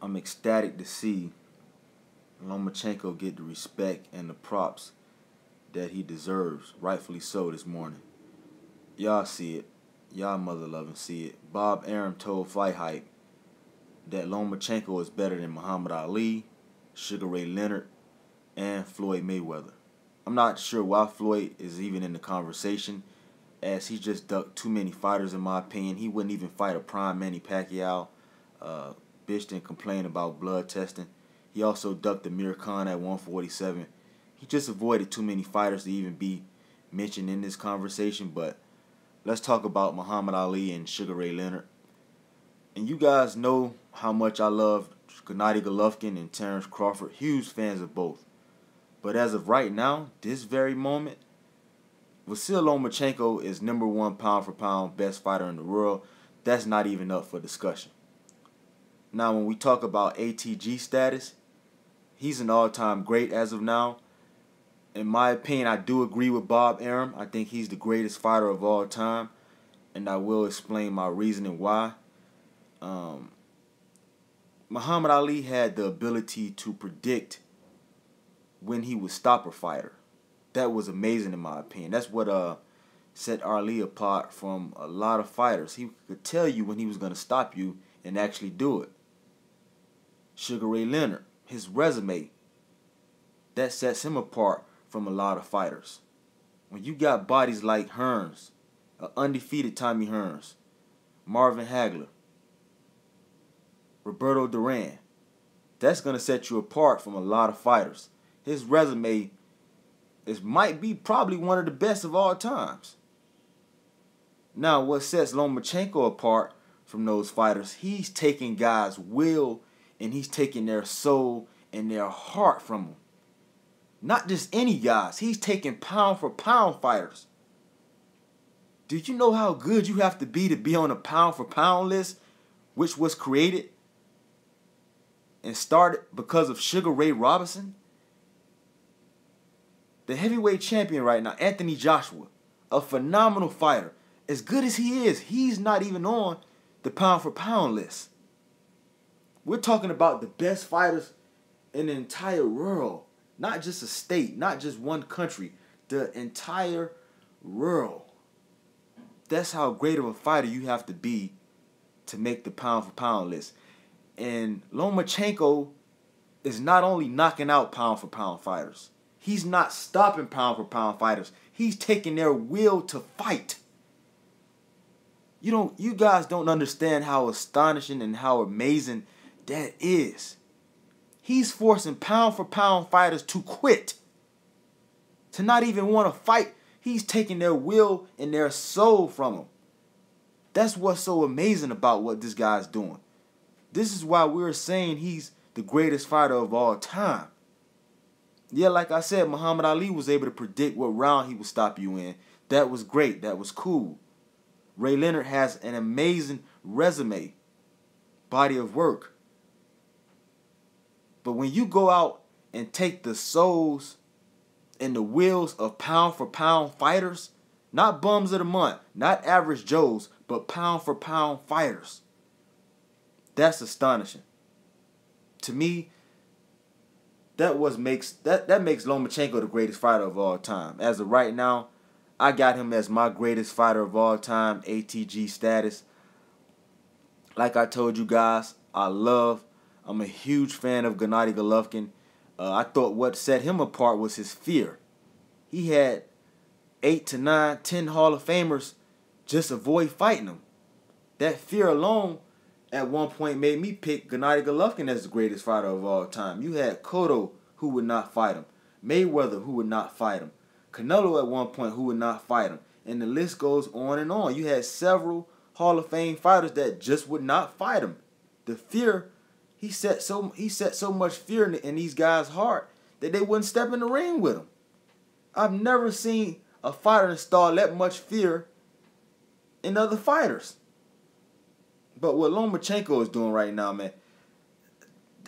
I'm ecstatic to see Lomachenko get the respect and the props that he deserves, rightfully so, this morning. Y'all see it. Y'all mother loving see it. Bob Arum told Fight Hype that Lomachenko is better than Muhammad Ali, Sugar Ray Leonard, and Floyd Mayweather. I'm not sure why Floyd is even in the conversation, as he just ducked too many fighters in my opinion. He wouldn't even fight a prime Manny Pacquiao. Bitched and complained about blood testing. He also ducked Amir Khan at 147. He just avoided too many fighters to even be mentioned in this conversation. But let's talk about Muhammad Ali and Sugar Ray Leonard. And you guys know how much I love Gennady Golovkin and Terrence Crawford. Huge fans of both. But as of right now, this very moment, Vasyl Lomachenko is #1 pound for pound best fighter in the world. That's not even up for discussion. Now, when we talk about ATG status, he's an all-time great as of now. In my opinion, I do agree with Bob Arum. I think he's the greatest fighter of all time, and I will explain my reasoning why. Muhammad Ali had the ability to predict when he would stop a fighter. That was amazing in my opinion. That's what set Ali apart from a lot of fighters. He could tell you when he was going to stop you and actually do it. Sugar Ray Leonard, his resume, that sets him apart from a lot of fighters. When you got bodies like Hearns, undefeated Tommy Hearns, Marvin Hagler, Roberto Duran, that's going to set you apart from a lot of fighters. His resume might be probably one of the best of all times. Now, what sets Lomachenko apart from those fighters, he's taking guys' will and he's taking their soul and their heart from them. Not just any guys. He's taking pound for pound fighters. Do you know how good you have to be on a pound for pound list, which was created and started because of Sugar Ray Robinson? The heavyweight champion right now, Anthony Joshua, a phenomenal fighter. As good as he is, he's not even on the pound for pound list. We're talking about the best fighters in the entire world. Not just a state, not just one country. The entire world. That's how great of a fighter you have to be to make the pound for pound list. And Lomachenko is not only knocking out pound for pound fighters. He's not stopping pound for pound fighters. He's taking their will to fight. You guys don't understand how astonishing and how amazing that is. He's forcing pound for pound fighters to quit. To not even want to fight. He's taking their will and their soul from them. That's what's so amazing about what this guy's doing. This is why we're saying he's the greatest fighter of all time. Yeah, like I said, Muhammad Ali was able to predict what round he would stop you in. That was great. That was cool. Ray Leonard has an amazing resume, body of work. But when you go out and take the souls and the wills of pound for pound fighters, not bums of the month, not average Joes, but pound for pound fighters, that's astonishing. To me, that makes Lomachenko the greatest fighter of all time. As of right now, I got him as my greatest fighter of all time, ATG status. Like I told you guys, I'm a huge fan of Gennady Golovkin. I thought what set him apart was his fear. He had 8 to 9, 10 Hall of Famers just avoid fighting him. That fear alone at one point made me pick Gennady Golovkin as the greatest fighter of all time. You had Cotto, who would not fight him. Mayweather, who would not fight him. Canelo at one point, who would not fight him. And the list goes on and on. You had several Hall of Fame fighters that just would not fight him. The fear, he set so much fear in these guys' heart that they wouldn't step in the ring with him. I've never seen a fighter install that much fear in other fighters. But what Lomachenko is doing right now, man,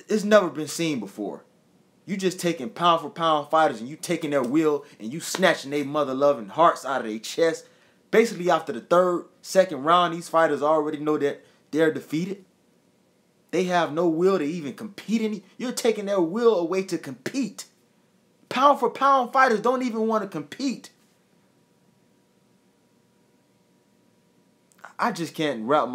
it's never been seen before. You just taking pound for pound fighters and you taking their will and you snatching their mother-loving hearts out of their chest. Basically, after the second round, these fighters already know that they're defeated. They have no will to even compete. You're taking their will away to compete. Pound for pound fighters don't even want to compete. I just can't wrap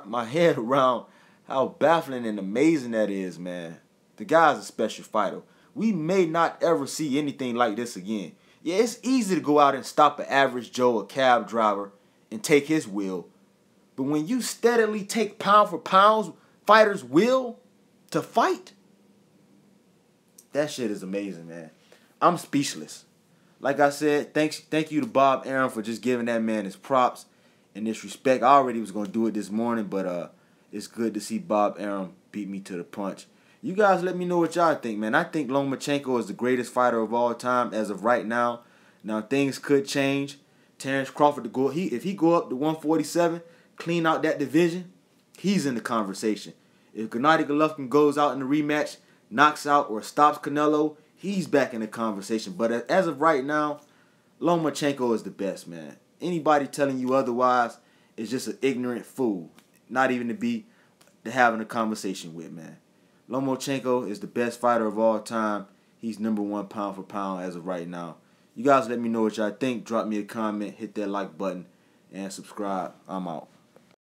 my head around how baffling and amazing that is, man. The guy's a special fighter. We may not ever see anything like this again. Yeah, it's easy to go out and stop an average Joe, a cab driver, and take his will. But when you steadily take pound for pound fighters' will to fight, that shit is amazing, man. I'm speechless. Like I said, thank you to Bob Arum for just giving that man his props and this respect. I already was going to do it this morning, but it's good to see Bob Arum beat me to the punch. You guys let me know what y'all think, man. I think Lomachenko is the greatest fighter of all time as of right now. Now, things could change. Terrence Crawford, if he go up to 147, clean out that division, he's in the conversation. If Gennady Golovkin goes out in the rematch, knocks out or stops Canelo, he's back in the conversation. But as of right now, Lomachenko is the best, man. Anybody telling you otherwise is just an ignorant fool. Not even to having a conversation with, man. Lomachenko is the best fighter of all time. He's #1 pound for pound as of right now. You guys let me know what y'all think. Drop me a comment, hit that like button, and subscribe. I'm out.